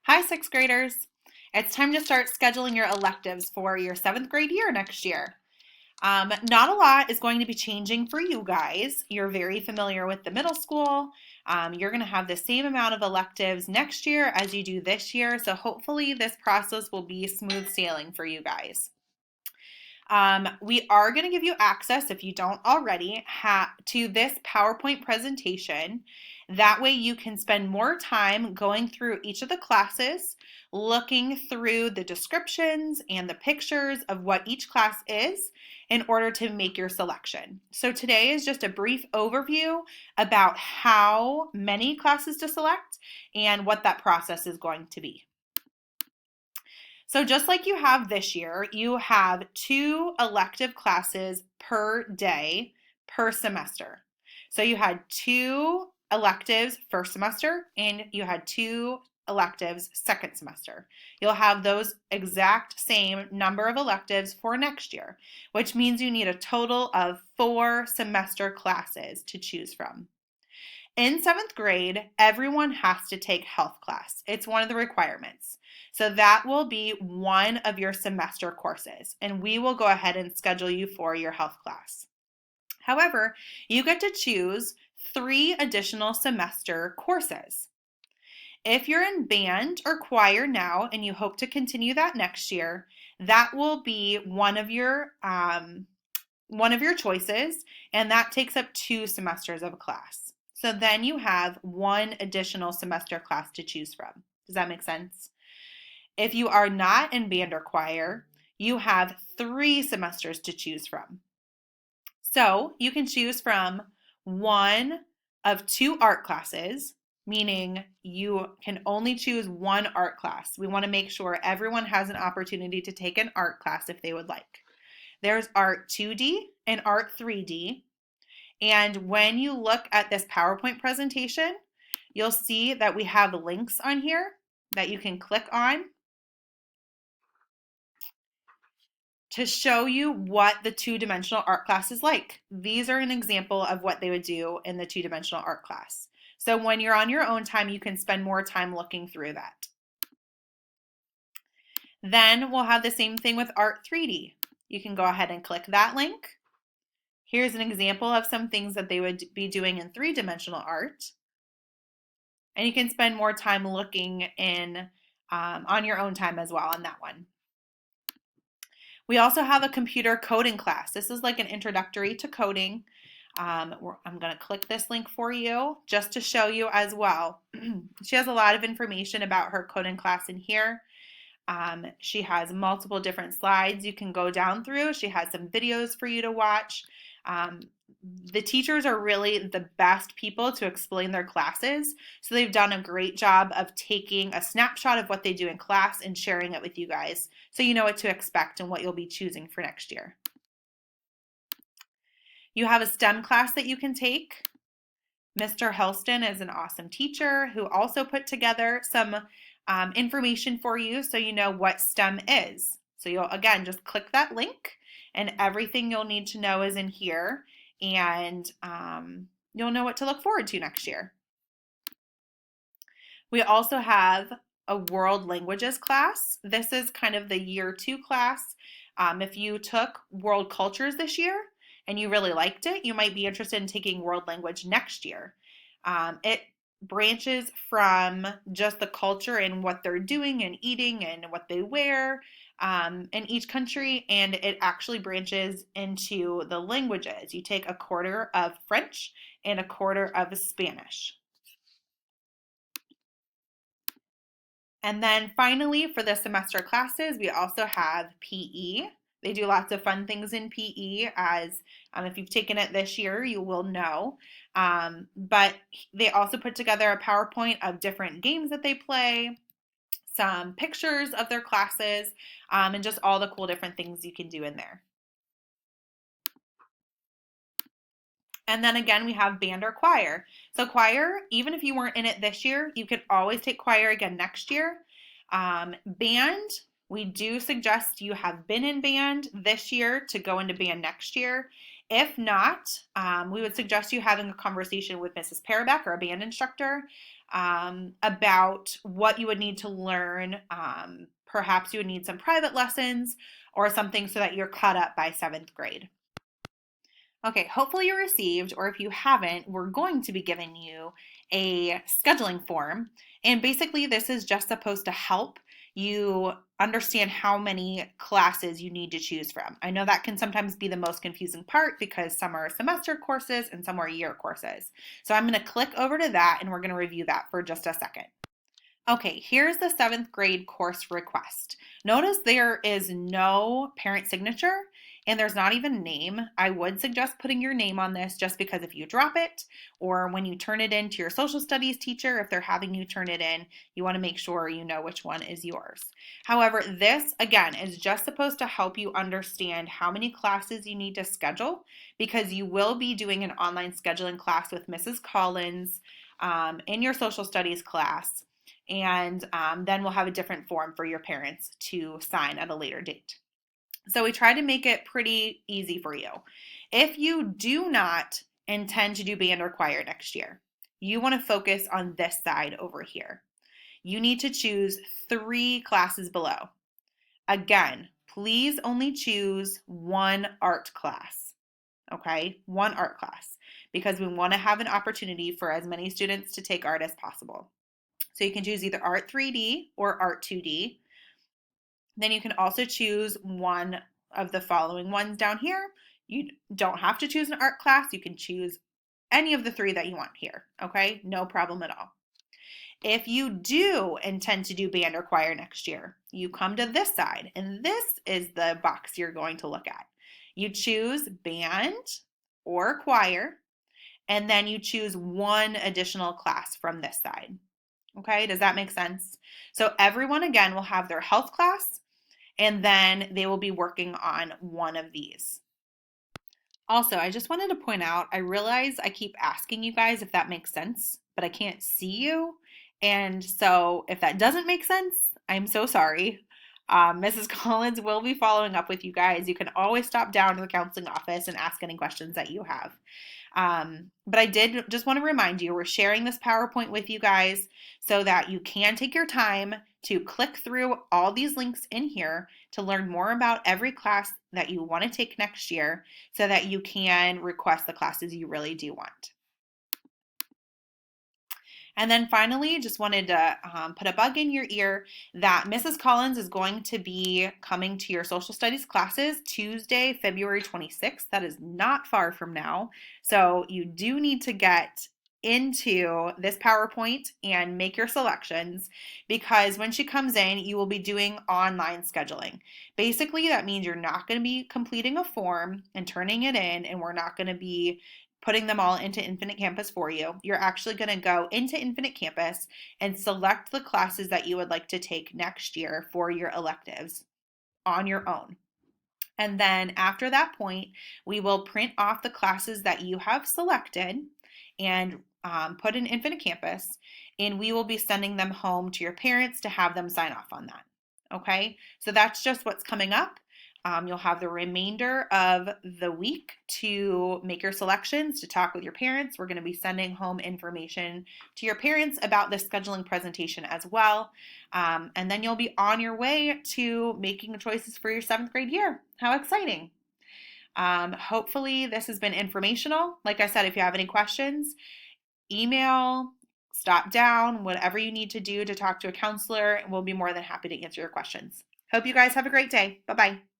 Hi, sixth graders. It's time to start scheduling your electives for your seventh grade year next year. Not a lot is going to be changing for you guys. You're very familiar with the middle school. You're going to have the same amount of electives next year as you do this year, so hopefully this process will be smooth sailing for you guys. We are going to give you access, if you don't already, to this PowerPoint presentation. That way you can spend more time going through each of the classes, looking through the descriptions and the pictures of what each class is in order to make your selection. So today is just a brief overview about how many classes to select and what that process is going to be. So just like you have this year, you have 2 elective classes per day per semester. So you had 2 electives first semester and you had 2 electives second semester. You'll have those exact same number of electives for next year, which means you need a total of 4 semester classes to choose from. In seventh grade, everyone has to take health class. It's one of the requirements. So that will be one of your semester courses, and we will go ahead and schedule you for your health class. However, you get to choose 3 additional semester courses. If you're in band or choir now and you hope to continue that next year, that will be one of your choices, and that takes up 2 semesters of a class. So then you have 1 additional semester class to choose from. Does that make sense? If you are not in band or choir, you have 3 semesters to choose from. So you can choose from one of 2 art classes, meaning you can only choose 1 art class. We want to make sure everyone has an opportunity to take an art class if they would like. There's Art 2D and Art 3D. And when you look at this PowerPoint presentation, you'll see that we have links on here that you can click on to show you what the two-dimensional art class is like. These are an example of what they would do in the two-dimensional art class. So when you're on your own time, you can spend more time looking through that. Then we'll have the same thing with Art 3D. You can go ahead and click that link. Here's an example of some things that they would be doing in 3-dimensional art. And you can spend more time looking in on your own time as well on that one. We also have a computer coding class. This is like an introductory to coding. I'm going to click this link for you just to show you as well. She has a lot of information about her coding class in here. She has multiple different slides you can go down through. She has some videos for you to watch. The teachers are really the best people to explain their classes, so they've done a great job of taking a snapshot of what they do in class and sharing it with you guys so you know what to expect and what you'll be choosing for next year. You have a STEM class that you can take. Mr. Helston is an awesome teacher who also put together some information for you so you know what STEM is. So you'll, again, just click that link and everything you'll need to know is in here, and you'll know what to look forward to next year. We also have a world languages class. This is kind of the year 2 class. If you took world cultures this year and you really liked it, you might be interested in taking world language next year. It branches from just the culture and what they're doing and eating and what they wear in each country, and it actually branches into the languages. You take a quarter of French and a quarter of Spanish. And then finally, for the semester classes, we also have PE. They do lots of fun things in PE, as if you've taken it this year, you will know. But they also put together a PowerPoint of different games that they play, some pictures of their classes, and just all the cool different things you can do in there. And then again, we have band or choir. So choir, even if you weren't in it this year, you could always take choir again next year. Band, we do suggest you have been in band this year to go into band next year. If not, we would suggest you having a conversation with Mrs. Parabeck, or a band instructor, about what you would need to learn. Perhaps you would need some private lessons or something so that you're caught up by 7th grade. Okay, hopefully you received, or if you haven't, we're going to be giving you a scheduling form. And basically, this is just supposed to help you understand how many classes you need to choose from. I know that can sometimes be the most confusing part because some are semester courses and some are year courses. So I'm going to click over to that and we're going to review that for just a second. Okay, here's the 7th grade course request. Notice there is no parent signature and there's not even a name. I would suggest putting your name on this just because if you drop it or when you turn it in to your social studies teacher, if they're having you turn it in, you want to make sure you know which one is yours. However, this again is just supposed to help you understand how many classes you need to schedule because you will be doing an online scheduling class with Mrs. Collins in your social studies class. And then we'll have a different form for your parents to sign at a later date. So we try to make it pretty easy for you. If you do not intend to do band or choir next year, you want to focus on this side over here. You need to choose 3 classes below. Again, please only choose 1 art class, okay? 1 art class, because we want to have an opportunity for as many students to take art as possible. So you can choose either Art 3D or Art 2D. Then you can also choose one of the following ones down here. You don't have to choose an art class. You can choose any of the 3 that you want here, okay? No problem at all. If you do intend to do band or choir next year, you come to this side, and this is the box you're going to look at. You choose band or choir, and then you choose 1 additional class from this side. Okay, does that make sense? So everyone again will have their health class and then they will be working on one of these. Also, I just wanted to point out, I realize I keep asking you guys if that makes sense, but I can't see you. And so if that doesn't make sense, I'm so sorry. Mrs. Collins will be following up with you guys. You can always stop down to the counseling office and ask any questions that you have. But I did just want to remind you, we're sharing this PowerPoint with you guys so that you can take your time to click through all these links in here to learn more about every class that you want to take next year so that you can request the classes you really do want. And then finally, just wanted to put a bug in your ear that Mrs. Collins is going to be coming to your social studies classes Tuesday, February 26th. That is not far from now. So you do need to get into this PowerPoint and make your selections because when she comes in, you will be doing online scheduling. Basically, that means you're not going to be completing a form and turning it in, and we're not going to be putting them all into Infinite Campus for you. You're actually going to go into Infinite Campus and select the classes that you would like to take next year for your electives on your own. And then after that point, we will print off the classes that you have selected and put in Infinite Campus, and we will be sending them home to your parents to have them sign off on that. Okay, so that's just what's coming up. You'll have the remainder of the week to make your selections, to talk with your parents. We're going to be sending home information to your parents about this scheduling presentation as well. And then you'll be on your way to making choices for your 7th grade year. How exciting! Hopefully this has been informational. Like I said, if you have any questions, email, stop down, whatever you need to do to talk to a counselor, we'll be more than happy to answer your questions. Hope you guys have a great day. Bye-bye.